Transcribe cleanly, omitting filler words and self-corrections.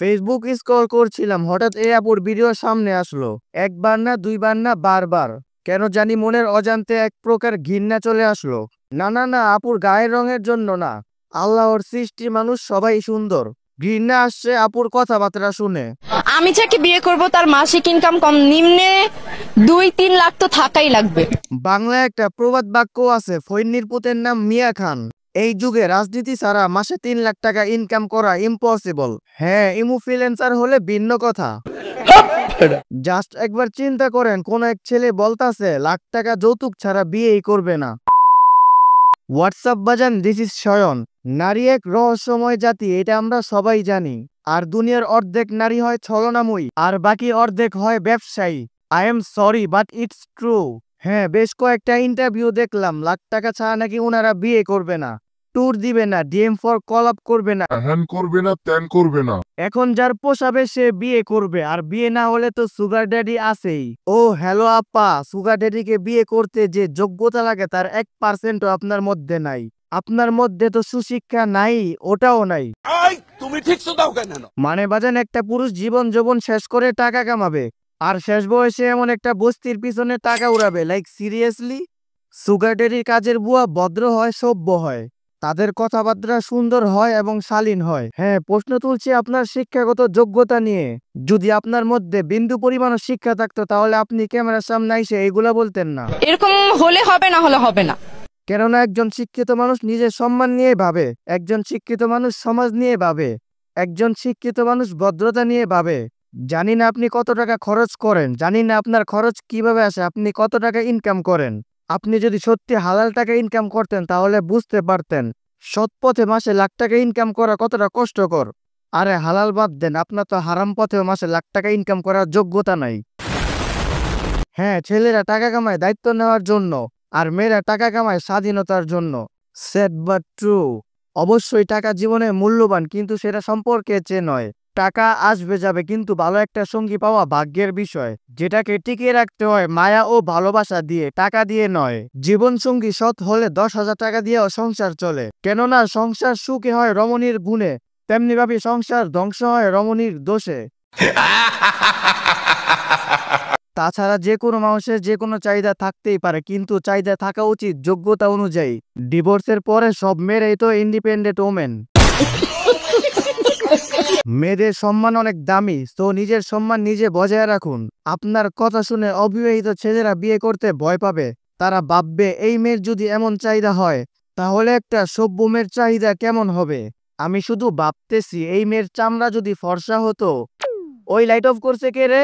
Facebook scroll করছিলাম, হঠাৎ এই আপুর ভিডিও সামনে আসলো। একবার না, দুইবার না, বারবার। কেন জানি মনের অজান্তে এক প্রকার ঘৃণা চলে আসলো। না না না, আপুর গায়ের রঙের জন্য না, আল্লাহর সৃষ্টি মানুষ সবাই সুন্দর। ঘৃণা আসছে আপুর কথাবার্তা শুনে। আমি যাকে বিয়ে করব তার মাসিক ইনকাম কম নিম্নে 2-3 লাখ তো থাকাই লাগবে। বাংলায় একটা প্রবাদ বাক্য আছে, ফইন্নির পুতের নাম মিয়া খান। এই যুগে রাজনীতি ছাড়া মাসে 3 লাখ টাকা ইনকাম করা ইম্পসিবল। হ্যাঁ, ইনফ্লুয়েন্সার হলে ভিন্ন কথা। জাস্ট একবার চিন্তা করেন, কোন এক ছেলে বলতাছে লাখ টাকা যৌতুক ছাড়া বিয়েই করবে না। হোয়াটসঅ্যাপ বাজান, দিস ইজ শয়ন। নারী এক রহস্যময় জাতি, এটা আমরা সবাই জানি। আর দুনিয়ার অর্ধেক নারী হয় ছলনাময়ী, আর বাকি অর্ধেক হয় ব্যবসায়ী। I am sorry but it's true. হ্যাঁ, বেশ কয়েকটা ইন্টারভিউ দেখলাম, লাখ টাকা ছাড়া নাকি ওনারা বিয়ে করবে না, ট্যুর দিবে না, ডিএম ফর কল আপ করবে না, হ্যান করবে না, ত্যান করবে না। এখন যার পোষাবে সে বিয়ে করবে, আর বিয়ে না হলে তো সুগার ড্যাডি আছেই। ও হ্যালো আপা, সুগার ড্যাডিকে বিয়ে করতে যে যোগ্যতা লাগে তার 1%ও আপনার মধ্যে নাই। আপনার মধ্যে তো সুশিক্ষা নাই, ওটাও নাই। তুমি ঠিক দাও কেন? মানে বাজান, একটা পুরুষ জীবন যৌবন শেষ করে টাকা কামাবে, আর শেষ বয়সে এমন একটা বস্তির পিছনে টাকা উড়াবে, লাইক সিরিয়াসলি? সুগার ড্যাডির কাজের বুয়া ভদ্র হয়, সভ্য হয়, তাদের কথাবার্তা সুন্দর হয় এবং শালীন হয়। হ্যাঁ, প্রশ্ন তুলছি আপনার শিক্ষাগত যোগ্যতা নিয়ে। যদি আপনার মধ্যে বিন্দু পরিমাণ শিক্ষা থাকতো তাহলে আপনি ক্যামেরার সামনে এসে এগুলা বলতেন না। এরকম হলে হবে না, হলে হবে না। কেননা একজন শিক্ষিত মানুষ নিজের সম্মান নিয়ে ভাবে, একজন শিক্ষিত মানুষ সমাজ নিয়ে ভাবে, একজন শিক্ষিত মানুষ ভদ্রতা নিয়ে ভাবে। জানি না আপনি কত টাকা খরচ করেন, জানি না আপনার খরচ কিভাবে আসে, আপনি কত টাকা ইনকাম করেন। আপনি যদি সত্যি হালাল টাকা ইনকাম করতেন তাহলে বুঝতে পারতেন সৎ পথে মাসে লাখ টাকা ইনকাম করা কতটা কষ্টকর। আরে হালাল বাদ দেন, আপনার তো হারাম পথেও মাসে লাখ টাকা ইনকাম করার যোগ্যতা নাই। হ্যাঁ, ছেলেরা টাকা কামায় দায়িত্ব নেওয়ার জন্য, আর মেয়েরা টাকা কামায় স্বাধীনতার জন্য। Sad but true. অবশ্যই টাকা জীবনে মূল্যবান, কিন্তু সেটা সম্পর্কে চেয়ে নয়। টাকা আসবে যাবে, কিন্তু ভালো একটা সঙ্গী পাওয়া ভাগ্যের বিষয়, যেটাকে টিকিয়ে রাখতে হয় মায়া ও ভালোবাসা দিয়ে, টাকা দিয়ে নয়। জীবন সঙ্গী সৎ হলে 10,000 টাকা দিয়েও সংসার চলে, কেননা সংসার সুখে হয় রমণীর গুণে, তেমনি ভাবে সংসার ধ্বংস হয় রমণীর দোষে। তাছাড়া যে কোনো মানুষের যে কোনো চাহিদা থাকতেই পারে, কিন্তু চাহিদা থাকা উচিত যোগ্যতা অনুযায়ী। ডিভোর্সের পরে সব মেয়েরাই তো ইন্ডিপেন্ডেন্ট ওমেন। মেয়েদের সম্মান অনেক দামি, তো নিজের সম্মান নিজে বজায় রাখুন। আপনার কথা শুনে অবিবাহিত ছেলেরা বিয়ে করতে ভয় পাবে। তারা ভাববে এই মেয়ের যদি এমন চাহিদা হয় তাহলে একটা সভ্য মেয়ের চাহিদা কেমন হবে। আমি শুধু ভাবতেছি, এই মেয়ের চামড়া যদি ফর্সা হতো। ওই লাইট অফ করছে কে রে?